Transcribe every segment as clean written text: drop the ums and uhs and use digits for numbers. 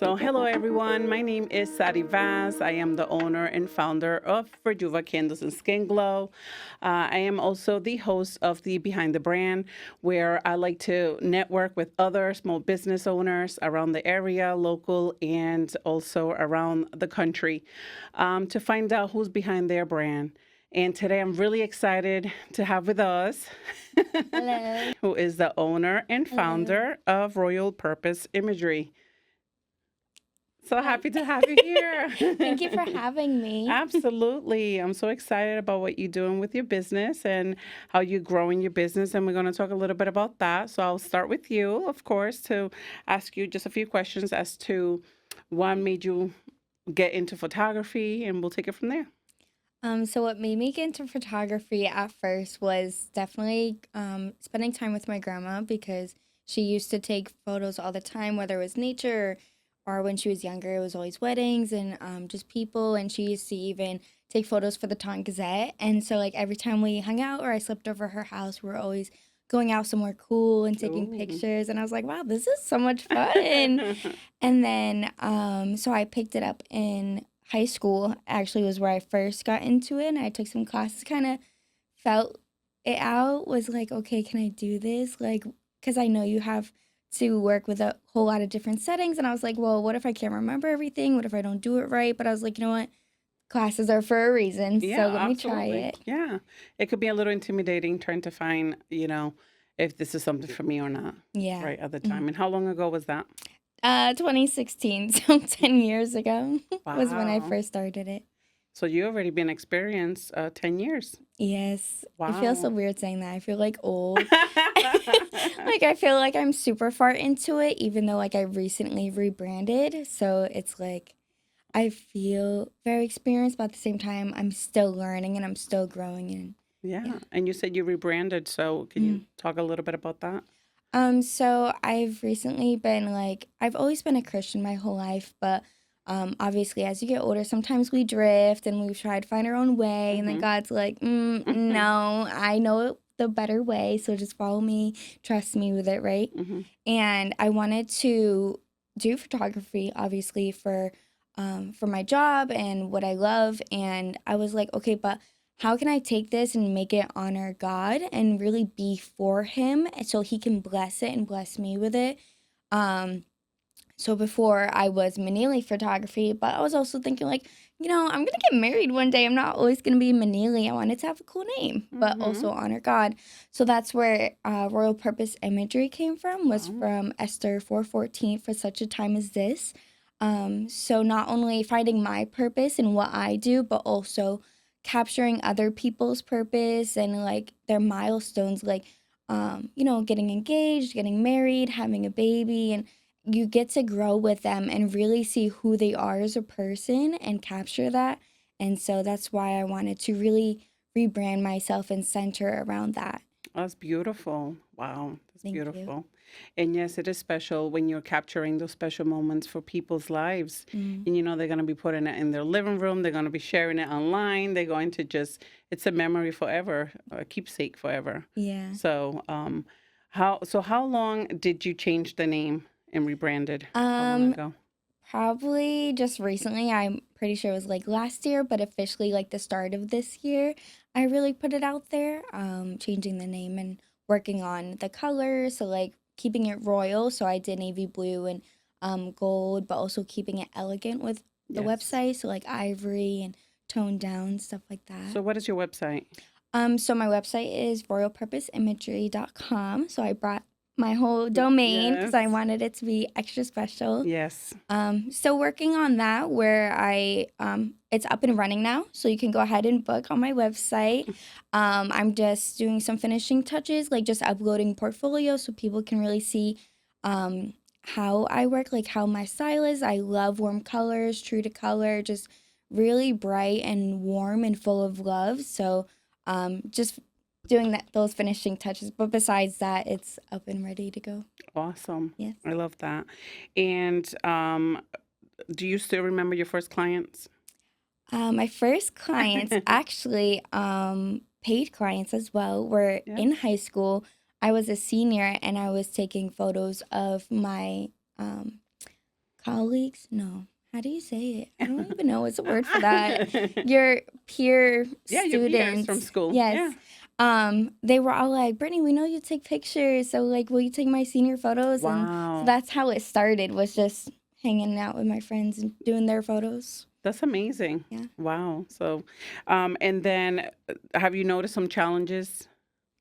So, hello everyone. My name is Sari Vaz. I am the owner and founder of Verjuva Candles and Skin Glow. I am also the host of the Behind the Brand, where I like to network with other small business owners around the area, local, and also around the country to find out who's behind their brand. And today I'm really excited to have with us Hello. who is the owner and Hello. founder of Royal Purpose Imagery. So Hi. happy to have you Thank you for here. having me. Absolutely. I'm so excited about what you're doing with your business and how you're growing your business. And we're going to talk a little bit about that. So I'll start with you, of course, to ask you just a few questions as to what made you get into photography, and we'll take it from there. So what made me get into photography at first was definitely spending time with my grandma because she used to take photos all the time, whether it was nature or when she was younger, it was always weddings and just people. And she used to even take photos for the Taunton Gazette. And so like every time we hung out or I slept over her house, we were always going out somewhere cool and taking Ooh. pictures. And I was like, wow, this is so much fun. And then, so I picked it up in high school, actually, was where I first got into it. And I took some classes, kind of felt it out, was like, okay, can I do this? Like, because I know you have to work with a whole lot of different settings. And I was like, well, what if I can't remember everything? What if I don't do it right? But I was like, you know what? Classes are for a reason. So Yeah, let me try absolutely. it. Yeah. It could be a little intimidating trying to find, if this is something for me or not, Yeah. right, at the Mhm. time. And how long ago was that? 2016, so 10 years ago was when I Wow. first started it. So you already been experienced 10 years. Yes. It feels so Wow. weird saying that. I feel like old. Like I feel like I'm super far into it, even though like I recently rebranded. So it's like I feel very experienced, but at the same time I'm still learning and I'm still growing and Yeah. yeah. And you said you rebranded. So can you Mhm. talk a little bit about that? So I've recently been like I've always been a Christian my whole life, but obviously as you get older, sometimes we drift and we try to find our own way, and then Mm-hmm. God's like, no, I know the better way, so just follow me, trust me with it, right? Mm-hmm. And I wanted to do photography, obviously for my job and what I love, and I was like, okay, but how can I take this and make it honor God and really be for Him so He can bless it and bless me with it? Um, so before I was Manili photography, but I was also thinking like, I'm gonna get married one day. I'm not always gonna be Manili. I wanted to have a cool name, but Mm-hmm. also honor God. So that's where Royal Purpose Imagery came from. Was Wow. from Esther 4:14 for such a time as this. So not only finding my purpose and what I do, but also capturing other people's purpose and like their milestones, like getting engaged, getting married, having a baby, and you get to grow with them and really see who they are as a person and capture that. And so that's why I wanted to really rebrand myself and center around that. That's beautiful. Wow. That's Thank you. beautiful. And yes, it is special when you're capturing those special moments for people's lives. Mm, And they're going to be putting it in their living room. They're going to be sharing it online. They're going to it's a memory forever, a keepsake forever. yeah. So how long did you change the name and rebranded? How long Um, ago? Probably just recently. I'm pretty sure it was like last year, but officially like the start of this year, I really put it out there, changing the name and working on the colors. So like keeping it royal. So I did navy blue and gold, but also keeping it elegant with the Yes. website. So like ivory and toned down, stuff like that. So what is your website? So my website is royalpurposeimagery.com. So I brought my whole domain because Yes. I wanted it to be extra special. Yes. Still working on that where it's up and running now, so you can go ahead and book on my website. I'm just doing some finishing touches, like just uploading portfolio so people can really see how I work, like how my style is. I love warm colors, true to color, just really bright and warm and full of love. So just doing those finishing touches. But besides that, it's up and ready to go. Awesome. Yes. I love that. And do you still remember your first clients? My first clients, actually, paid clients as well, were Yes. in high school. I was a senior and I was taking photos of my colleagues. No, how do you say it? I don't even know what's the word for that. Your peer Yeah, your peers from students. school. Yeah. Yes. They were all like, Brittany, we know you take pictures, so like, will you take my senior photos? And so Wow. that's how it started. Was just hanging out with my friends and doing their photos. That's amazing. Yeah. Wow. So, and then have you noticed some challenges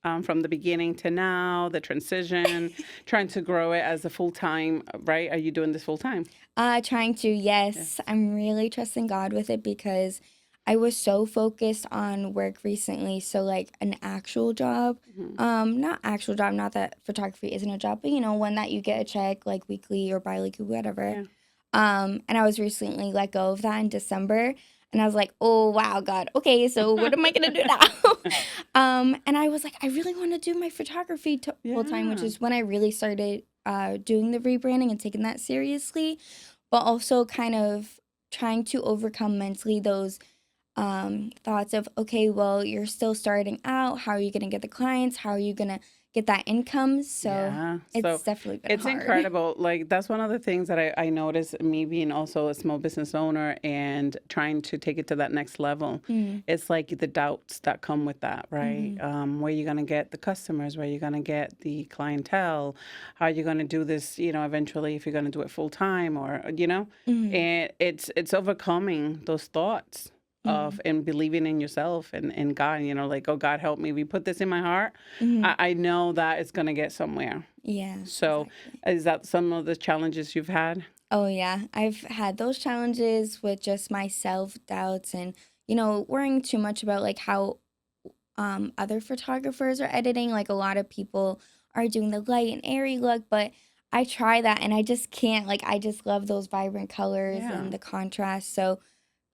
from the beginning to now, the transition, trying to grow it as a full time, right? Are you doing this full time? Trying to, yes. Yes. I'm really trusting God with it because I was so focused on work recently. So like an actual job, Mhm. not actual job, not that photography isn't a job, but one that you get a check like weekly or bi-weekly, whatever. Yeah. And I was recently let go of that in December. And I was like, oh wow, God, okay, so what am I gonna do now? And I was like, I really want to do my photography full time, which Yeah. is when I really started doing the rebranding and taking that seriously, but also kind of trying to overcome mentally those thoughts of, okay, well, you're still starting out. How are you going to get the clients? How are you going to get that income? So Yeah. So it's definitely been it's hard. incredible. Like, that's one of the things that I noticed, me being also a small business owner and trying to take it to that next level. Mm, It's like the doubts that come with that, right? mhm, Where you going to get the customers, where you going to get the clientele, how you going to do this, eventually if you're going to do it full time or, mhm, and it's overcoming those thoughts of mhm, and believing in yourself and God, like, oh, God, help me. We put this in my heart. mhm. I know that it's going to get somewhere. Yeah, So exactly. is that some of the challenges you've had? Oh, yeah. I've had those challenges with just my self doubts and, worrying too much about like how other photographers are editing. Like a lot of people are doing the light and airy look, but I try that and I just can't. Like I just love those vibrant colors Yeah, and the contrast. So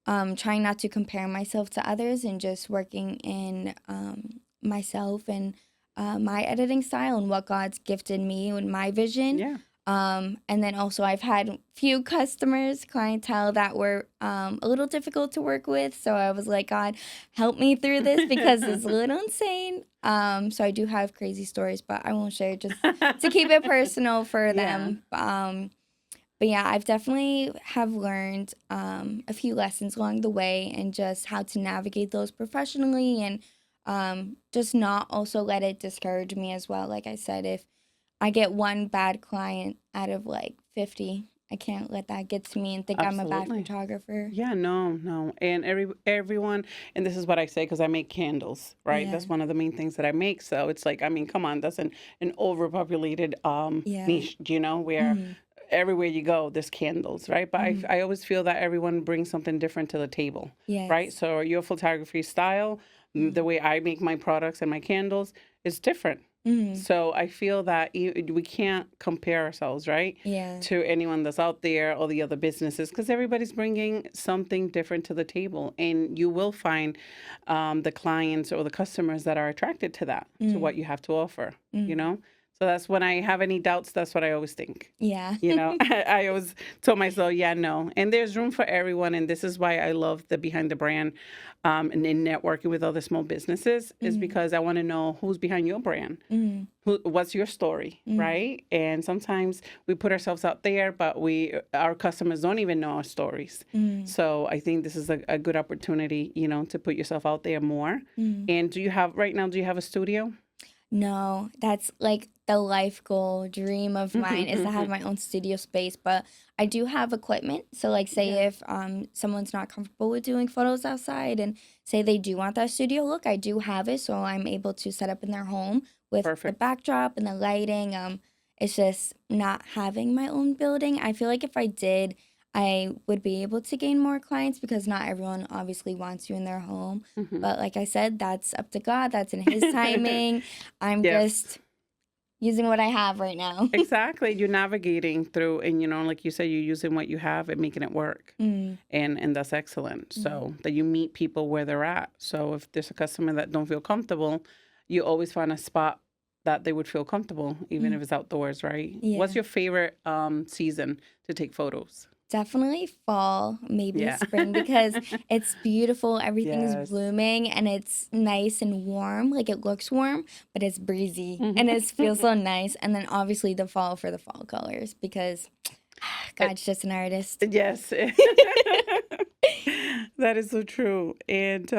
trying not to compare myself to others and just working in myself and my editing style and what God's gifted me and my vision. yeah. And then also I've had few customers, clientele that were a little difficult to work with. So I was like, God, help me through this because it's a little insane. So I do have crazy stories, but I won't share just to keep it personal for Yeah, them. But yeah, I've definitely have learned a few lessons along the way and just how to navigate those professionally and just not also let it discourage me as well. Like I said, if I get one bad client out of like 50, I can't let that get to me and think I'm a bad absolutely. photographer. Yeah, no, no. And everyone, and this is what I say because I make candles, right? Yeah, That's one of the main things that I make. So it's like, I mean, come on, that's an overpopulated yeah. niche, where Mm-hmm. everywhere you go, there's candles, right? But Mm-hmm. I always feel that everyone brings something different to the table, right? Yes. So your photography style, the Mm-hmm. way I make my products and my candles is different. Mm-hmm. So I feel that we can't compare ourselves, right, Yeah. to anyone that's out there or the other businesses because everybody's bringing something different to the table. And you will find the clients or the customers that are attracted to that, to Mm-hmm. what you have to offer, you Mm-hmm. know? So that's when I have any doubts, that's what I always think. Yeah. I always told myself, yeah, no. And there's room for everyone. And this is why I love the Behind the Brand and in networking with other small businesses, is Mm-hmm. because I want to know who's behind your brand. Mm-hmm. What's your story, Mm-hmm. right? And sometimes we put ourselves out there, but our customers don't even know our stories. Mm-hmm. So I think this is a good opportunity, to put yourself out there more. Mm-hmm. And right now, do you have a studio? No, that's like the life goal, dream of mine is to have my own studio space, but I do have equipment. So like Yeah, say if someone's not comfortable with doing photos outside and say they do want that studio look, I do have it so I'm able to set up in their home with the perfect. backdrop and the lighting. It's just not having my own building. I feel like if I did, I would be able to gain more clients because not everyone obviously wants you in their home. Hmm. But like I said, that's up to God. That's in His timing. I'm Yes. just using what I have right now. Exactly. You're navigating through, and like you said, you're using what you have and making it work, Mm, and that's excellent. mm, So that you meet people where they're at. So if there's a customer that don't feel comfortable, you always find a spot that they would feel comfortable, even mm. if it's outdoors, right? What's Yeah, your favorite season to take photos? definitely fall, maybe Yeah. spring because it's beautiful. Everything is Yes. blooming and it's nice and warm. Like it looks warm, but it's breezy and Mhm. it feels so nice. And then obviously the fall for the fall colors because God's just an artist. Yes. That is so true. And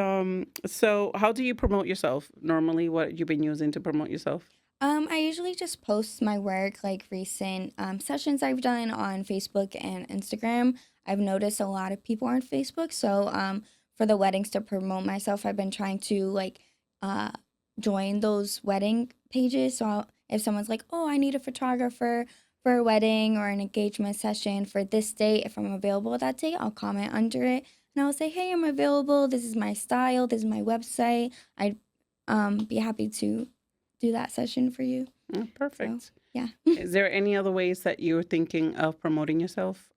so how do you promote yourself? Normally, what you've been using to promote yourself? I usually just post my work, like recent sessions I've done on Facebook and Instagram. I've noticed a lot of people on Facebook, so for the weddings to promote myself, I've been trying to like uh, join those wedding pages. So if someone's like, "Oh, I need a photographer for a wedding or an engagement session for this date," if I'm available that day, I'll comment under it and I'll say, "Hey, I'm available. This is my style. This is my website. I'd be happy to do that session for you." Oh, So, perfect. yeah. Is there any other ways that you're thinking of promoting yourself?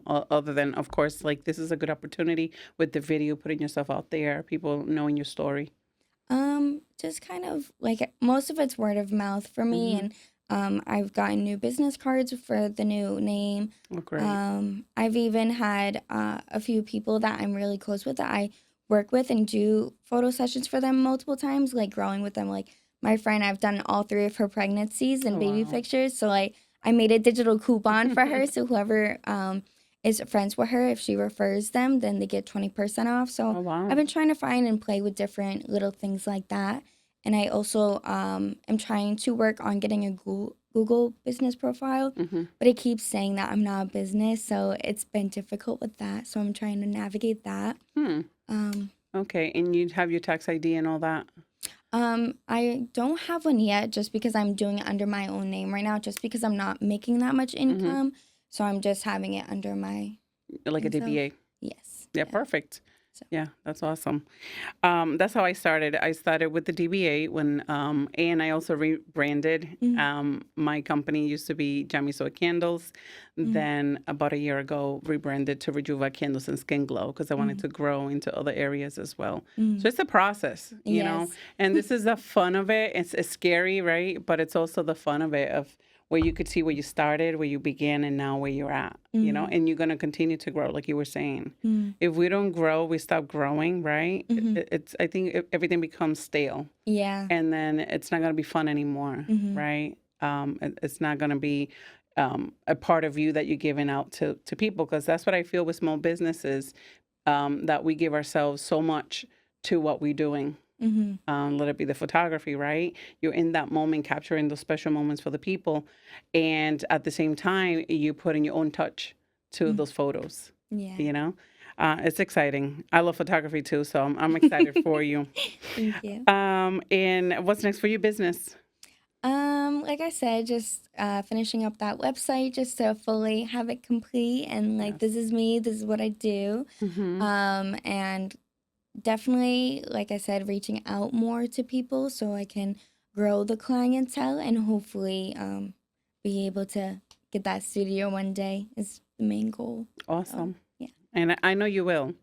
Other than, of course, like this is a good opportunity with the video, putting yourself out there, people knowing your story. Just kind of like most of it's word of mouth for me, Mm-hmm. and I've gotten new business cards for the new name. Oh, great. I've even had a few people that I'm really close with that I work with and do photo sessions for them multiple times, like growing with them. Like my friend, I've done all three of her pregnancies and Oh, baby wow. pictures. So like I made a digital coupon for her. So whoever is friends with her, if she refers them, then they get 20% off. So Oh, I've wow. been trying to find and play with different little things like that. And I also am trying to work on getting a Google business profile, Mm-hmm. but it keeps saying that I'm not a business, so it's been difficult with that. So I'm trying to navigate that. Hmm. Um, Okay. And you have your tax ID and all that? I don't have one yet, just because I'm doing it under my own name right now, just because I'm not making that much Mm-hmm. income. So I'm just having it under my Like a own self. DBA. Yes. Yeah, Yeah. perfect. So. Yeah, that's awesome. That's how I started. I started with the DBA when, and I also rebranded. Mm, My company used to be Jamisoa Candles. mm, Then about a year ago, rebranded to Rejuva Candles and Skin Glow because I wanted mm, to grow into other areas as well. So mm. it's a process, you know, Yes. and this is the fun of it. It's scary, right? But it's also the fun of it of where you could see where you started, where you began, and now where you're at, you know, Mm, and you're going to continue to grow, like you were saying. mm, If we don't grow, we stop growing, right? mm-hmm. It's I think everything becomes stale, Yeah. and then it's not going to be fun anymore, Mm-hmm. right? It's not going to be a part of you that you're giving out to people, because that's what I feel with small businesses, that we give ourselves so much to what we're doing. Mm-hmm. Let it be the photography, right? You're in that moment, capturing those special moments for the people, and at the same time, you put in your own touch to Mm. those photos. Yeah. You know, it's exciting. I love photography too, so I'm excited for you. Thank you. And what's next for your business? Like I said, just finishing up that website just to fully have it complete and like Yes. this is me, this is what I do. Mm-hmm. And definitely, like I said, reaching out more to people so I can grow the clientele and hopefully be able to get that studio one day is the main goal. So Awesome. yeah. And I know you will.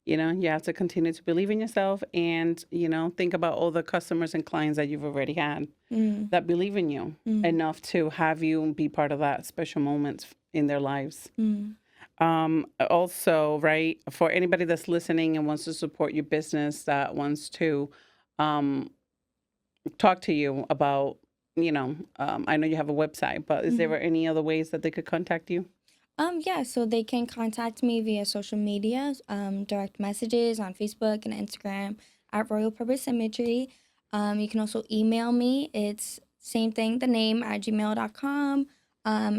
You know, you have to continue to believe in yourself and, you know, think about all the customers and clients that you've already had Mm, that believe in you mm, enough to have you be part of that special moments in their lives. mm, Also, right, for anybody that's listening and wants to support your business, that wants to um, talk to you about, I know you have a website, but is mm. there any other ways that they could contact you? Yeah, so they can contact me via social media, direct messages on Facebook and Instagram at Royal Purpose Imagery. You can also email me. It's same thing, the name at gmail.com.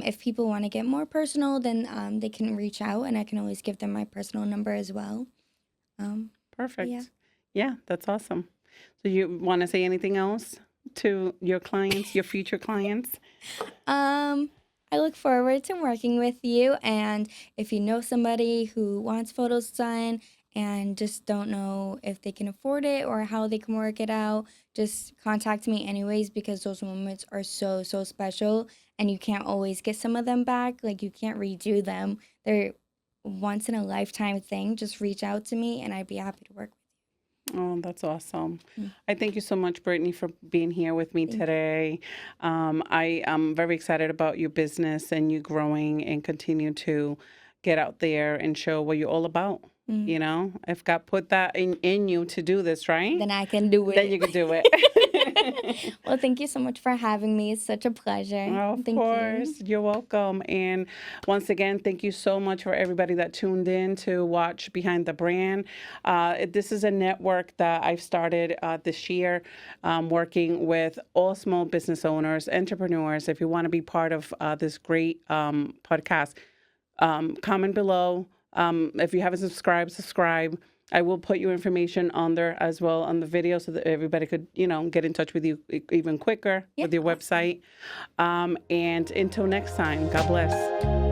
If people want to get more personal, then they can reach out and I can always give them my personal number as well. Um, but yeah. Perfect. Yeah, that's awesome. So you want to say anything else to your clients, your future clients? Um, I look forward to working with you. And if you know somebody who wants photos done and just don't know if they can afford it or how they can work it out, just contact me anyways because those moments are so, so special. And you can't always get some of them back. Like, you can't redo them. They're once in a lifetime thing. Just reach out to me and I'd be happy to work Oh, that's awesome. with you. I thank you so much, Brittany, for being here with me Thank you. today. I am very excited about your business and you growing and continue to get out there and show what you're all about. Mm. You know, if God put that in you to do this, right? Then I can do Then it. you can do it. Well, thank you so much for having me. It's such a pleasure. Of Thank you. course, you're welcome. And once again, thank you so much for everybody that tuned in to watch Behind the Brand. This is a network that I've started this year, working with all small business owners, entrepreneurs. If you want to be part of this great podcast, comment below. If you haven't subscribed, subscribe. I will put your information on there as well on the video so that everybody could, get in touch with you even quicker Yeah, with your awesome. website. And until next time, God bless.